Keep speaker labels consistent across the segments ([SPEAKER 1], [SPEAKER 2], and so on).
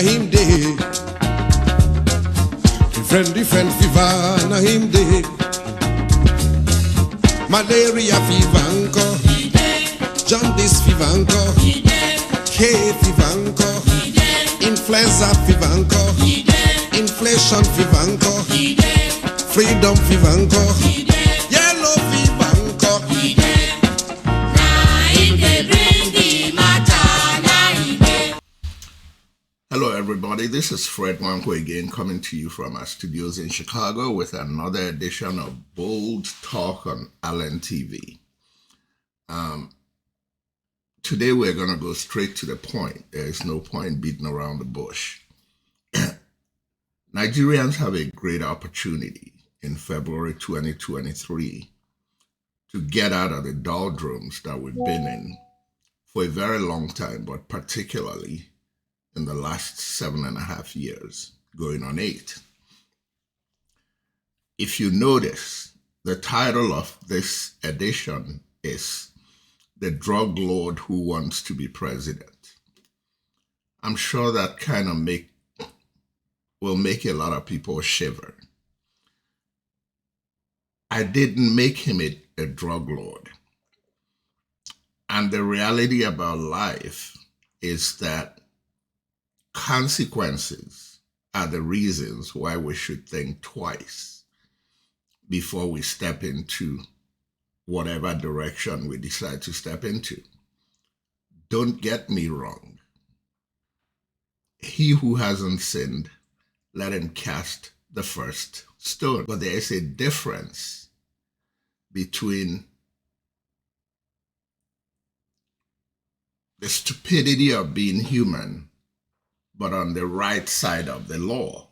[SPEAKER 1] him day. Different fever na him day. Malaria fever anko, jaundice fever anko, K fever anko, influenza fever anko, inflation fever anko, freedom fever anko, yellow fever anko.
[SPEAKER 2] Hello everybody, this is Fred Wanko again, coming to you from our studios in Chicago with another edition of Bold Talk on Allen TV. Today we're going to go straight to the point. There is no point beating around the bush. Nigerians have a great opportunity in February 2023 to get out of the doldrums that we've been in for a very long time, but particularly in the last 7.5 years, going on 8. If you notice, the title of this edition is The Drug Lord Who Wants to Be President. I'm sure that kind of will make a lot of people shiver. I didn't make him a drug lord. And the reality about life is that consequences are the reasons why we should think twice before we step into whatever direction we decide to step into. Don't get me wrong. He who hasn't sinned, let him cast the first stone. But there is a difference between the stupidity of being human but on the right side of the law,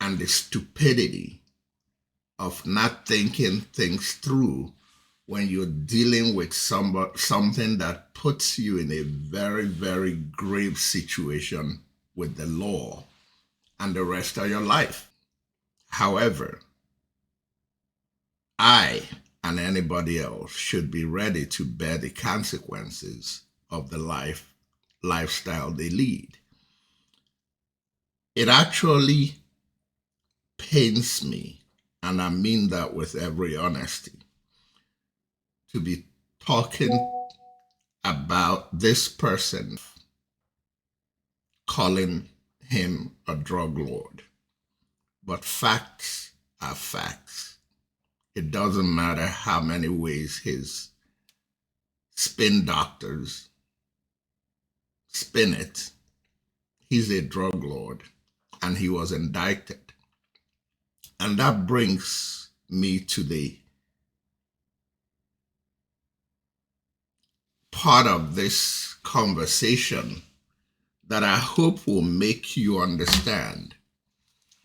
[SPEAKER 2] and the stupidity of not thinking things through when you're dealing with something that puts you in a very, very grave situation with the law and the rest of your life. However, I and anybody else should be ready to bear the consequences of the lifestyle they lead. It actually pains me, and I mean that with every honesty, to be talking about this person, calling him a drug lord. But facts are facts. It doesn't matter how many ways his spin doctors spin it. He's a drug lord, and he was indicted. And that brings me to the part of this conversation that I hope will make you understand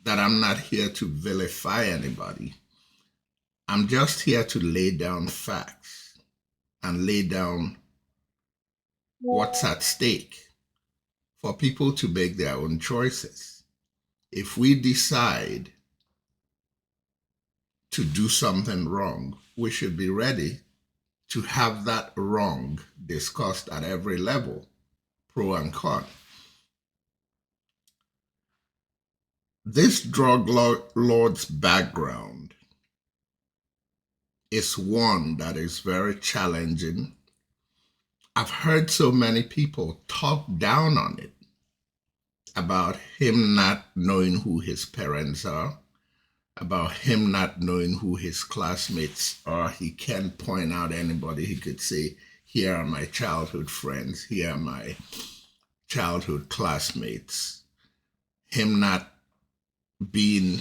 [SPEAKER 2] that I'm not here to vilify anybody. I'm just here to lay down facts and lay down what's at stake for people to make their own choices. If we decide to do something wrong, we should be ready to have that wrong discussed at every level, pro and con. This drug lord's background is one that is very challenging. I've heard so many people talk down on it, about him not knowing who his parents are, about him not knowing who his classmates are. He can't point out anybody. He could say, here are my childhood friends, here are my childhood classmates. Him not being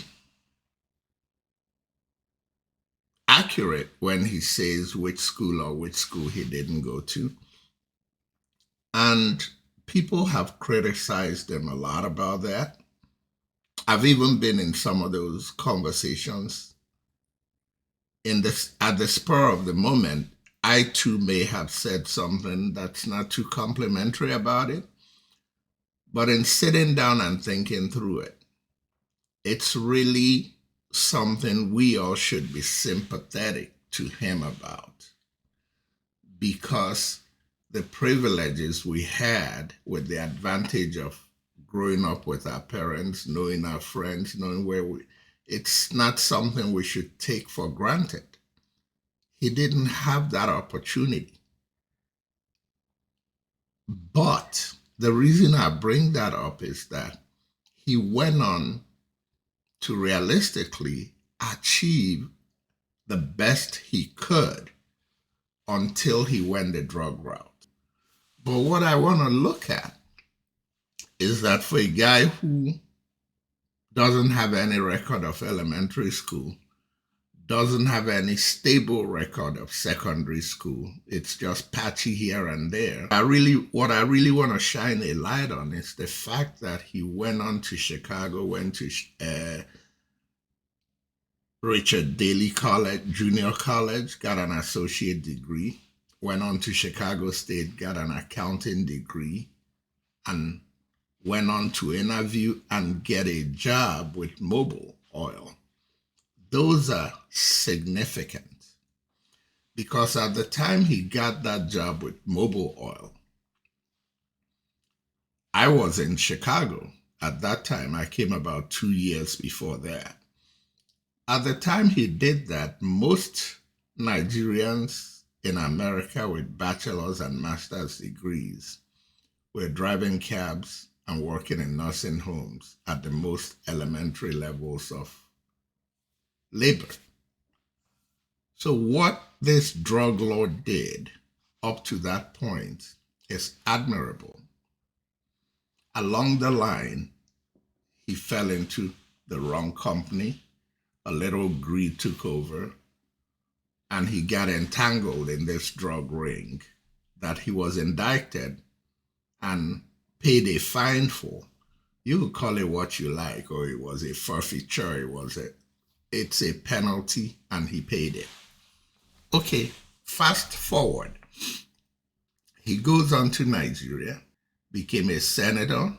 [SPEAKER 2] accurate when he says which school he didn't go to. And people have criticized him a lot about that. I've even been in some of those conversations. At the spur of the moment, I too may have said something that's not too complimentary about it. But in sitting down and thinking through it, it's really something we all should be sympathetic to him about, because the privileges we had with the advantage of growing up with our parents, knowing our friends, knowing it's not something we should take for granted. He didn't have that opportunity. But the reason I bring that up is that he went on to realistically achieve the best he could until he went the drug route. But what I want to look at is that for a guy who doesn't have any record of elementary school, doesn't have any stable record of secondary school, it's just patchy here and there. What I really want to shine a light on is the fact that he went on to Chicago, went to Richard Daley College, Junior College, got an associate degree, went on to Chicago State, got an accounting degree, and went on to interview and get a job with Mobil Oil. Those are significant because at the time he got that job with Mobil Oil, I was in Chicago. At that time, I came about 2 years before that. At the time he did that, most Nigerians in America with bachelor's and master's degrees were driving cabs and working in nursing homes at the most elementary levels of labor. So what this drug lord did up to that point is admirable. Along the line, he fell into the wrong company, a little greed took over, and he got entangled in this drug ring that he was indicted and paid a fine for. You could call it what you like, or it was a forfeiture, it's a penalty, and he paid it. Okay, fast forward. He goes on to Nigeria, became a senator,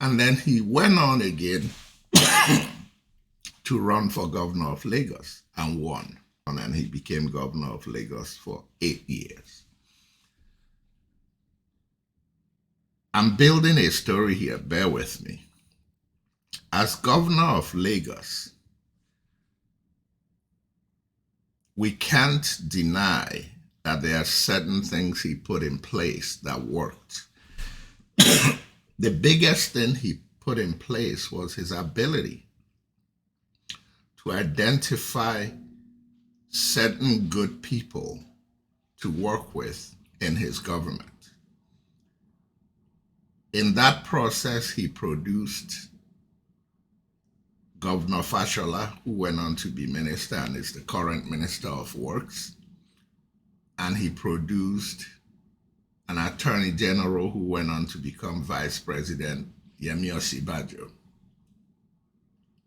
[SPEAKER 2] and then he went on again to run for governor of Lagos and won. And he became governor of Lagos for 8 years. I'm building a story here, bear with me. As governor of Lagos, we can't deny that there are certain things he put in place that worked. The biggest thing he put in place was his ability to identify certain good people to work with in his government. In that process, he produced Governor Fashola, who went on to be minister and is the current Minister of Works. And he produced an Attorney General who went on to become Vice President, Yemi Osinbajo.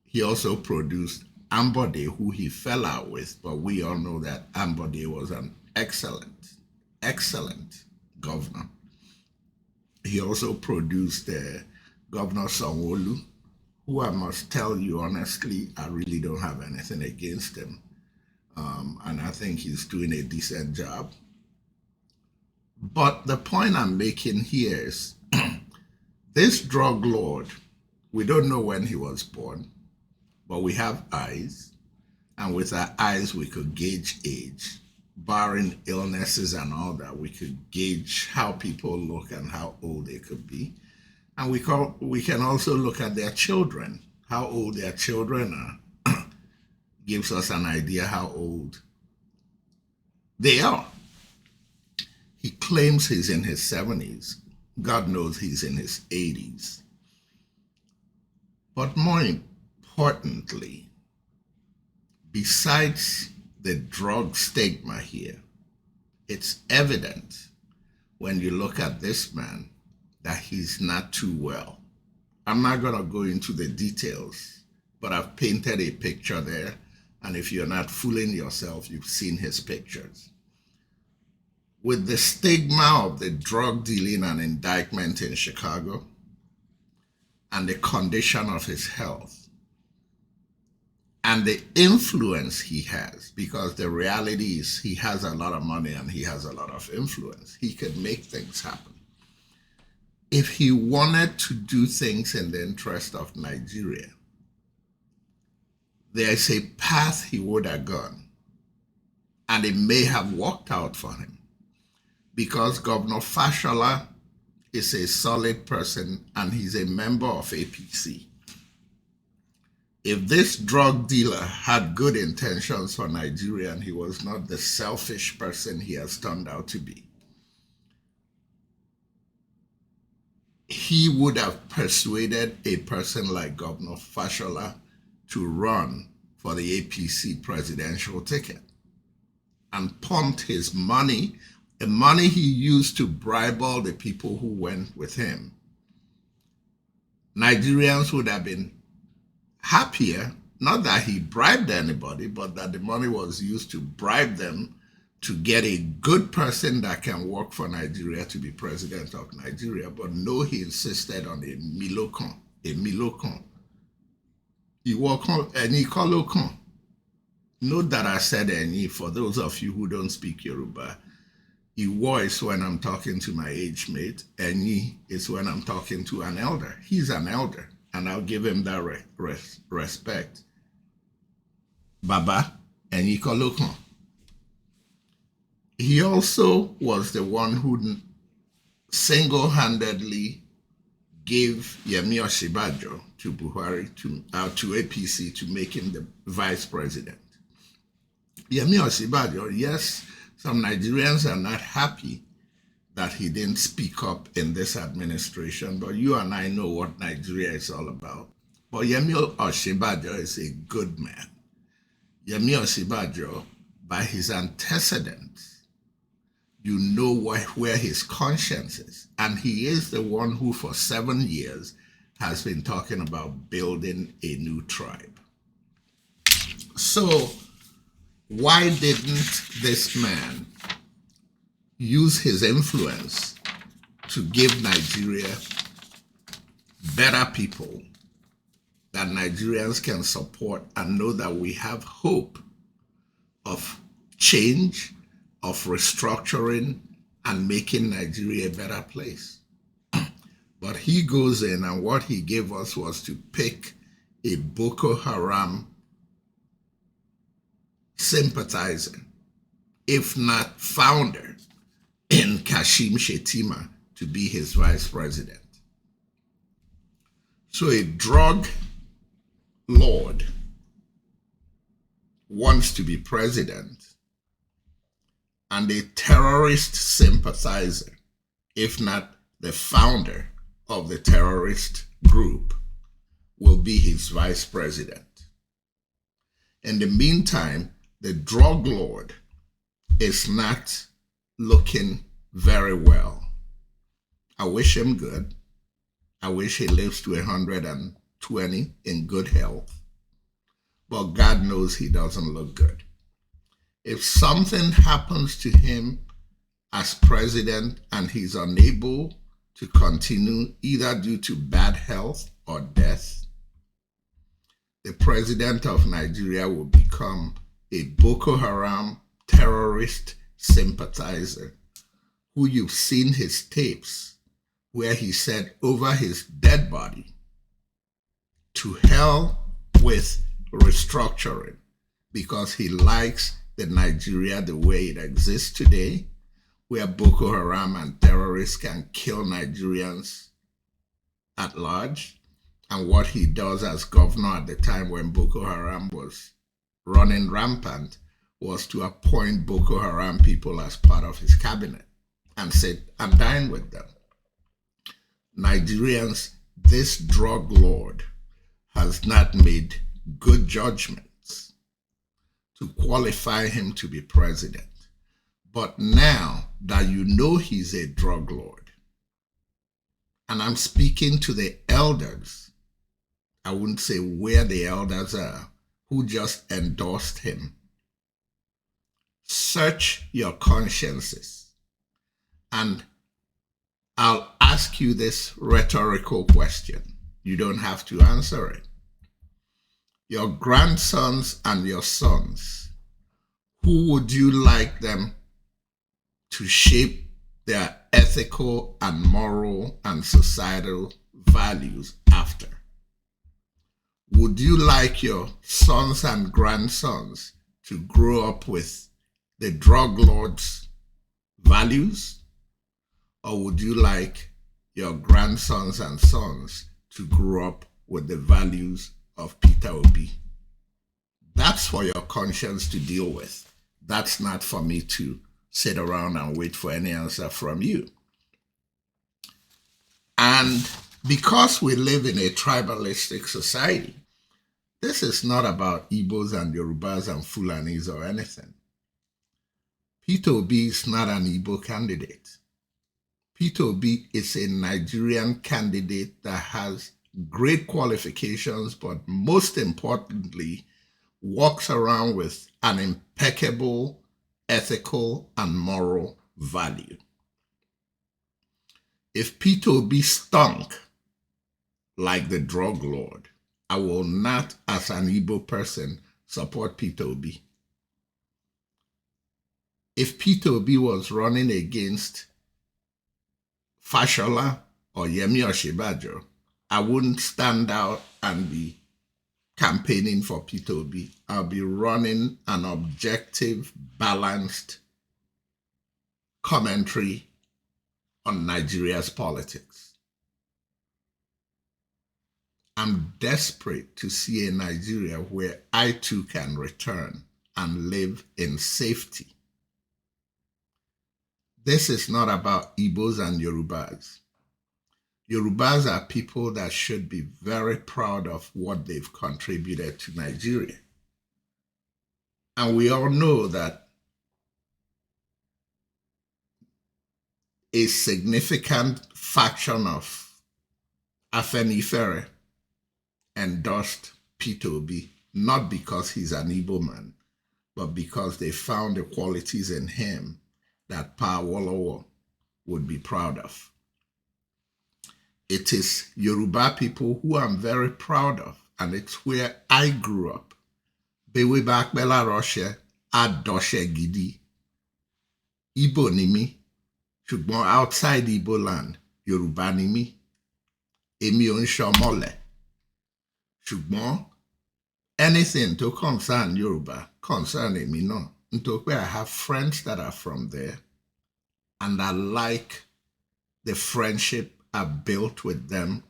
[SPEAKER 2] He also produced Ambode, who he fell out with, but we all know that Ambode was an excellent governor. He also produced Governor Sanwo-Olu, who I must tell you honestly, I really don't have anything against him. And I think he's doing a decent job. But the point I'm making here is this drug lord, we don't know when he was born, but we have eyes, and with our eyes we could gauge age. Barring illnesses and all that, we could gauge how people look and how old they could be. And we can also look at their children. How old their children are gives us an idea how old they are. He claims he's in his 70s. God knows he's in his 80s. But more importantly, besides the drug stigma here, it's evident when you look at this man that he's not too well. I'm not going to go into the details, but I've painted a picture there. And if you're not fooling yourself, you've seen his pictures. With the stigma of the drug dealing and indictment in Chicago and the condition of his health and the influence he has, because the reality is he has a lot of money and he has a lot of influence. He could make things happen. if he wanted to do things in the interest of Nigeria, there's a path he would have gone, and it may have worked out for him, because Governor Fashola is a solid person and he's a member of APC. If this drug dealer had good intentions for Nigeria and he was not the selfish person he has turned out to be, he would have persuaded a person like Governor Fashola to run for the APC presidential ticket and pumped his money, the money he used to bribe all the people who went with him. Nigerians would have been happier, not that he bribed anybody, but that the money was used to bribe them to get a good person that can work for Nigeria to be president of Nigeria. But no, he insisted on a milokon, a milokon. Note that I said any for those of you who don't speak Yoruba. Iwo is when I'm talking to my age mate. Eni is when I'm talking to an elder. He's an elder, and I'll give him that respect. Baba, Eni Kolokon. He also was the one who single-handedly gave Yemi Osinbajo to Buhari, to APC, to make him the vice president. Yemi Osinbajo, yes, some Nigerians are not happy that he didn't speak up in this administration, but you and I know what Nigeria is all about. But Yemi Osinbajo is a good man. Yemi Osinbajo, by his antecedents, you know where his conscience is. And he is the one who for 7 years has been talking about building a new tribe. So why didn't this man use his influence to give Nigeria better people that Nigerians can support and know that we have hope of change, of restructuring, and making Nigeria a better place? But he goes in, and what he gave us was to pick a Boko Haram sympathizer, if not founder, in Kashim Shettima to be his vice president. So a drug lord wants to be president, and a terrorist sympathizer, if not the founder of the terrorist group, will be his vice president. In the meantime, the drug lord is not looking very well. I wish him good. I wish he lives to 120 in good health. But God knows he doesn't look good. If something happens to him as president and he's unable to continue, either due to bad health or death, the president of Nigeria will become a Boko Haram terrorist sympathizer who you've seen his tapes where he said over his dead body, to hell with restructuring, because he likes the Nigeria the way it exists today, where Boko Haram and terrorists can kill Nigerians at large. And what he does as governor at the time when Boko Haram was running rampant was to appoint Boko Haram people as part of his cabinet and sit and dine with them. Nigerians, this drug lord has not made good judgments to qualify him to be president. But now that you know he's a drug lord, and I'm speaking to the elders, I wouldn't say where the elders are, who just endorsed him. Search your consciences. And I'll ask you this rhetorical question. You don't have to answer it. Your grandsons and your sons, who would you like them to shape their ethical and moral and societal values after? Would you like your sons and grandsons to grow up with the drug lord's values? Or would you like your grandsons and sons to grow up with the values of Peter Obi? That's for your conscience to deal with. That's not for me to sit around and wait for any answer from you. And because we live in a tribalistic society, this is not about Igbos and Yorubas and Fulanis or anything. Peter Obi is not an Igbo candidate. Peter Obi is a Nigerian candidate that has great qualifications, but most importantly, walks around with an impeccable ethical and moral value. If Peter Obi stunk like the drug lord, I will not, as an Igbo person, support Peter Obi. If Peter Obi was running against Fashola or Yemi Osinbajo, I wouldn't stand out and be campaigning for Peter Obi. I'll be running an objective, balanced commentary on Nigeria's politics. I'm desperate to see a Nigeria where I too can return and live in safety. This is not about Igbos and Yorubas. Yorubas are people that should be very proud of what they've contributed to Nigeria. And we all know that a significant faction of Afenifere endorsed Peter Obi, not because he's an Igbo man, but because they found the qualities in him that Pa Awolowo would be proud of. It is Yoruba people who I'm very proud of, and it's where I grew up. Bewe Bakbela Roche, Adoshe Gidi. Igbo ni mi, ṣùgbọ́n outside Igbo land, Yoruba ni mi. Èmi ò ń ṣọmọlẹ̀. Ṣùgbọ́n anything to concern Yoruba, concern èmi náà. Nítorí I have friends that are from there, and I like the friendship I built with them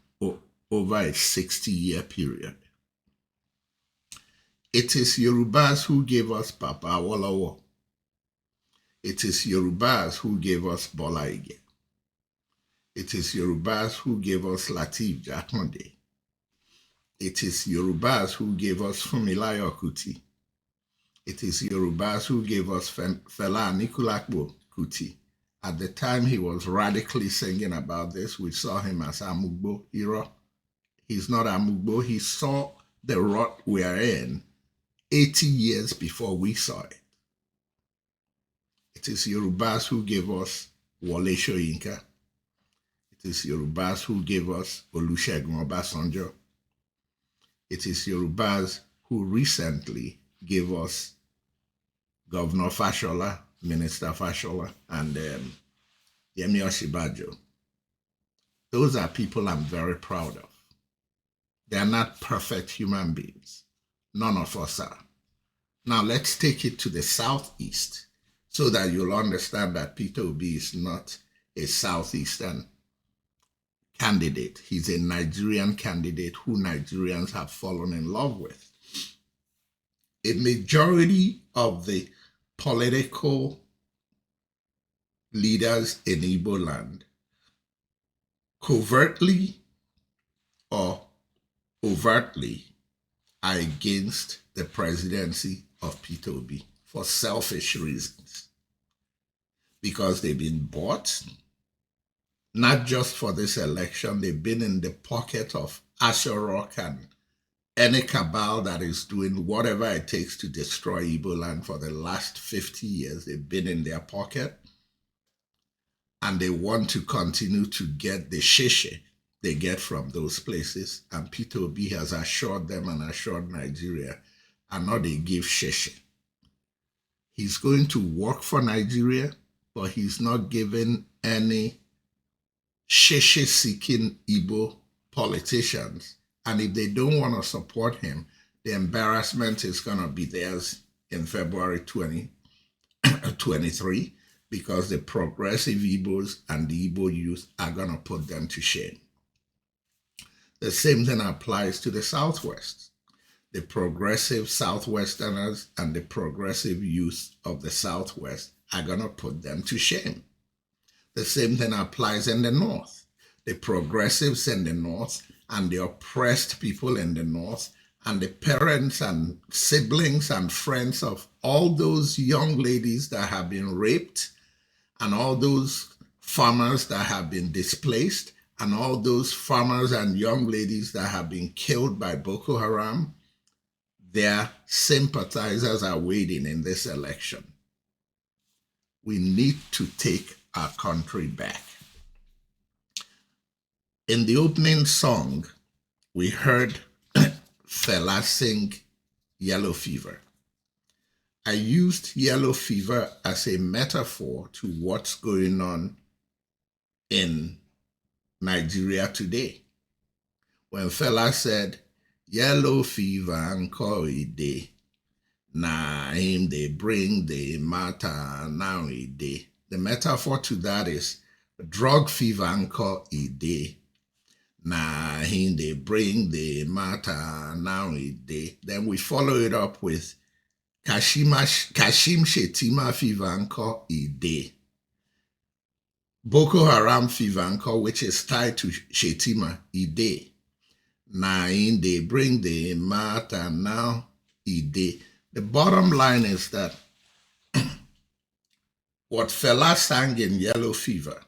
[SPEAKER 2] over a 60-year period. It is Yorubas who gave us Papa Awolowo. It is Yorubas who gave us Bola Ige. It is Yorubas who gave us Lateef Jakonde. It is Yorubas who gave us Funmilayo Kuti. It is Yorubas who gave us Fela Aníkúlápó Kuti. At the time he was radically singing about this, we saw him as Amugbo hero. He's not Amugbo. He saw the rot we are in 80 years before we saw it. It is Yorubas who gave us Wole Soyinka. It is Yorubas who gave us Olusegun Obasanjo. It is Yorubas who recently gave us Governor Fashola, Minister Fashola, and Yemi Osinbajo. Those are people I'm very proud of. They are not perfect human beings. None of us are. Now let's take it to the southeast so that you'll understand that Peter Obi is not a southeastern candidate. He's a Nigerian candidate who Nigerians have fallen in love with. A majority of the political leaders in Igbo land, covertly or overtly, are against the presidency of Peter Obi for selfish reasons. Because they've been bought, not just for this election, they've been in the pocket of Asherok and any cabal that is doing whatever it takes to destroy Igbo land for the last 50 years. They've been in their pocket, and they want to continue to get the sheshe they get from those places. And Peter Obi has assured them and assured Nigeria, and not they give sheshe. He's going to work for Nigeria. but he's not giving any sheshe-seeking Igbo politicians. And if they don't want to support him, the embarrassment is going to be theirs in February 2023, because the progressive Igbos and the Igbo youth are going to put them to shame. The same thing applies to the Southwest. The progressive Southwesterners and the progressive youth of the Southwest are going to put them to shame. The same thing applies in the North. The progressives in the North and the oppressed people in the North and the parents and siblings and friends of all those young ladies that have been raped and all those farmers that have been displaced and all those farmers and young ladies that have been killed by Boko Haram, their sympathizers are waiting in this election. We need to take our country back. In the opening song, we heard Fela sing Yellow Fever. I used yellow fever as a metaphor to what's going on in Nigeria today. When Fela said, yellow fever anko ide, na him they bring the matter now ide. The metaphor to that is drug fever anko ide, na him they bring the matter now ide. Then we follow it up with Kashim Shetima fever anko ide. Boko Haram fever anko, which is tied to Shetima ide. Na him they bring the matter now ide. The bottom line is that what Fela sang in Yellow Fever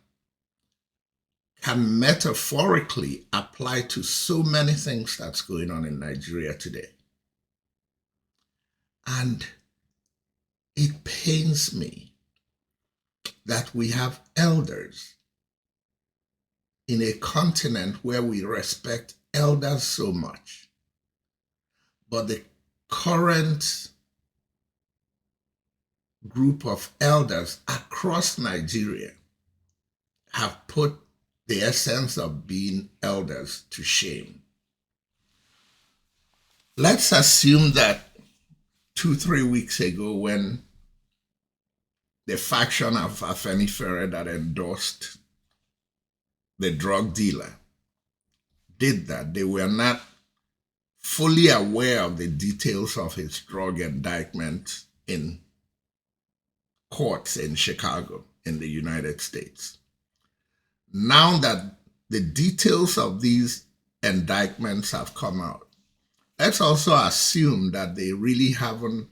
[SPEAKER 2] can metaphorically apply to so many things that's going on in Nigeria today. And it pains me that we have elders in a continent where we respect elders so much, but the current group of elders across Nigeria have put the essence of being elders to shame. Let's assume that 2-3 weeks ago, when the faction of Afenifere that endorsed the drug dealer did that, they were not fully aware of the details of his drug indictment in courts in Chicago, in the United States. Now that the details of these indictments have come out, let's also assume that they really haven't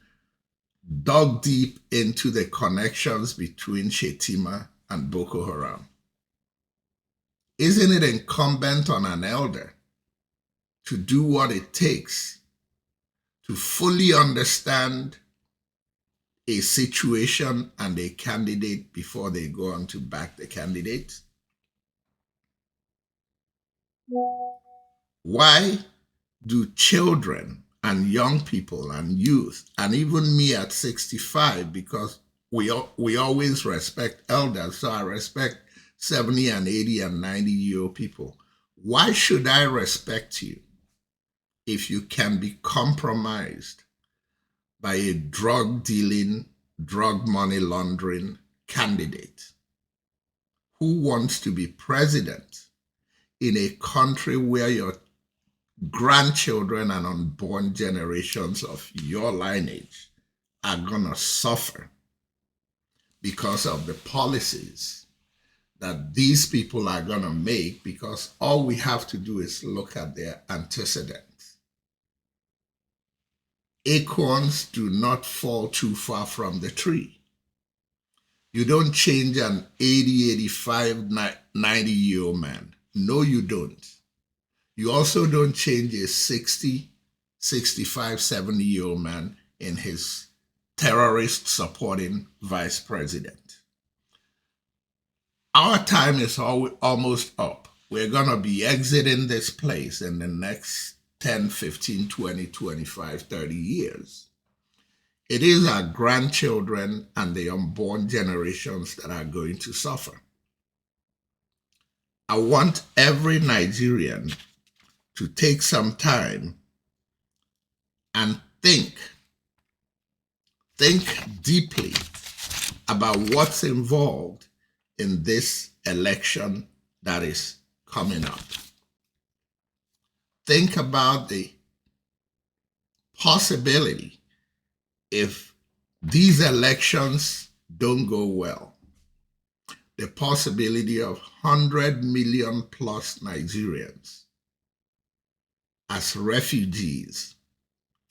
[SPEAKER 2] dug deep into the connections between Shetima and Boko Haram. Isn't it incumbent on an elder to do what it takes to fully understand a situation and a candidate before they go on to back the candidate? Why do children and young people and youth, and even me at 65, because we always respect elders, so I respect 70 and 80 and 90-year-old people. Why should I respect you if you can be compromised by a drug dealing, drug money laundering candidate who wants to be president in a country where your grandchildren and unborn generations of your lineage are going to suffer because of the policies that these people are going to make, because all we have to do is look at their antecedents. Acorns do not fall too far from the tree. You don't change an 80, 85, 90-year-old man. No, you don't. You also don't change a 60, 65, 70-year-old man in his terrorist-supporting vice president. Our time is almost up. We're going to be exiting this place in the next 10, 15, 20, 25, 30 years. It is our grandchildren and the unborn generations that are going to suffer. I want every Nigerian to take some time and think deeply about what's involved in this election that is coming up. Think about the possibility if these elections don't go well, the possibility of 100 million plus Nigerians as refugees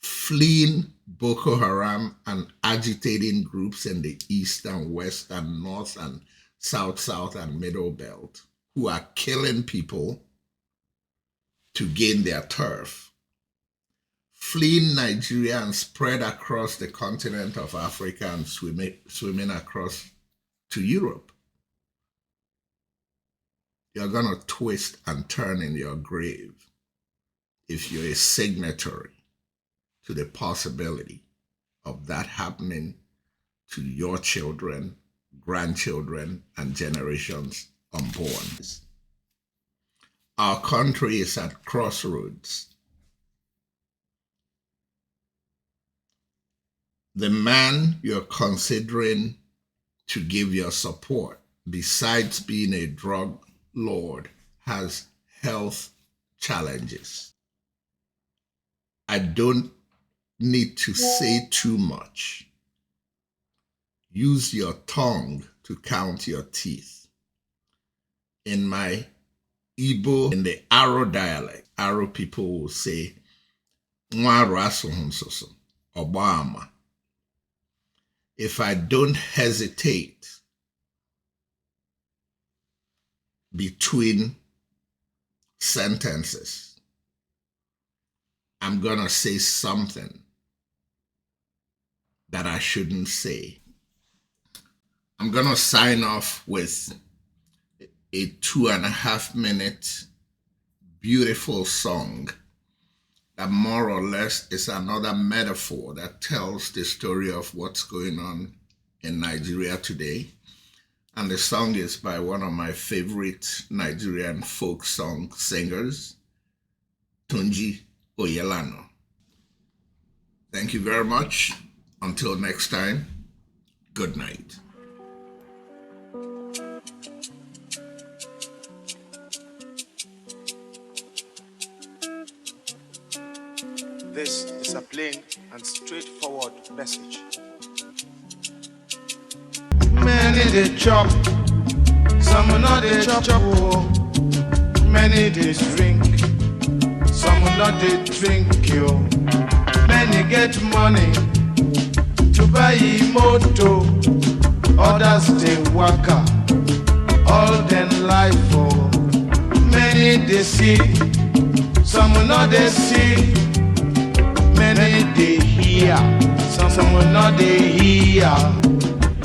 [SPEAKER 2] fleeing Boko Haram and agitating groups in the east and west and north and south and middle belt who are killing people to gain their turf, fleeing Nigeria and spread across the continent of Africa and swimming across to Europe. You're going to twist and turn in your grave if you're a signatory to the possibility of that happening to your children, grandchildren, and generations unborn. Our country is at crossroads. The man you're considering to give your support, besides being a drug lord, has health challenges. I don't need to say too much. Use your tongue to count your teeth. In my Igbo, in the Aro dialect, Aro people will say, "Nwa rasu hunsoso, Obama." If I don't hesitate between sentences, I'm gonna say something that I shouldn't say. I'm gonna sign off with a 2.5-minute beautiful song that more or less is another metaphor that tells the story of what's going on in Nigeria today. And the song is by one of my favorite Nigerian folk song singers, Tunji Oyelana. Thank you very much. Until next time, good night.
[SPEAKER 3] This is a plain and straightforward message. Many they chop, some not they chop. Many they drink, some not they drink. Yo. Many get money to buy moto, others they waka all them life. Oh. Many they see, some not they see. Many they hear, some will not they hear.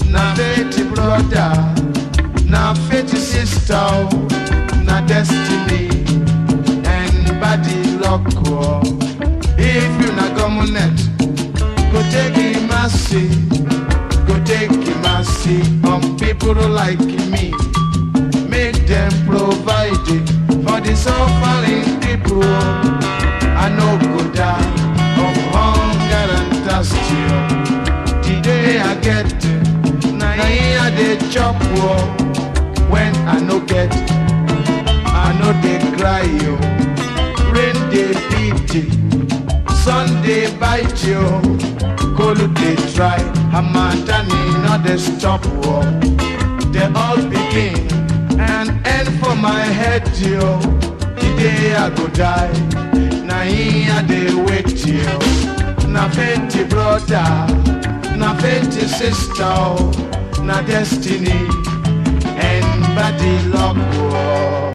[SPEAKER 3] Na faith brother, na faith sister, na destiny and body luck. If you na government, go take him mercy, go take him mercy on people like me. Make them provide for the suffering people. I know go die of hunger and thirst. The day I get, now here they chop war. When I no get, I know they cry you. Rain they beat, sun they bite you. Cold they try, Hamatani not they stop war. They all begin and end for my head, yo. The day I go die, now here they wait you. Na faith brother, na faith sister, na destiny and body luck.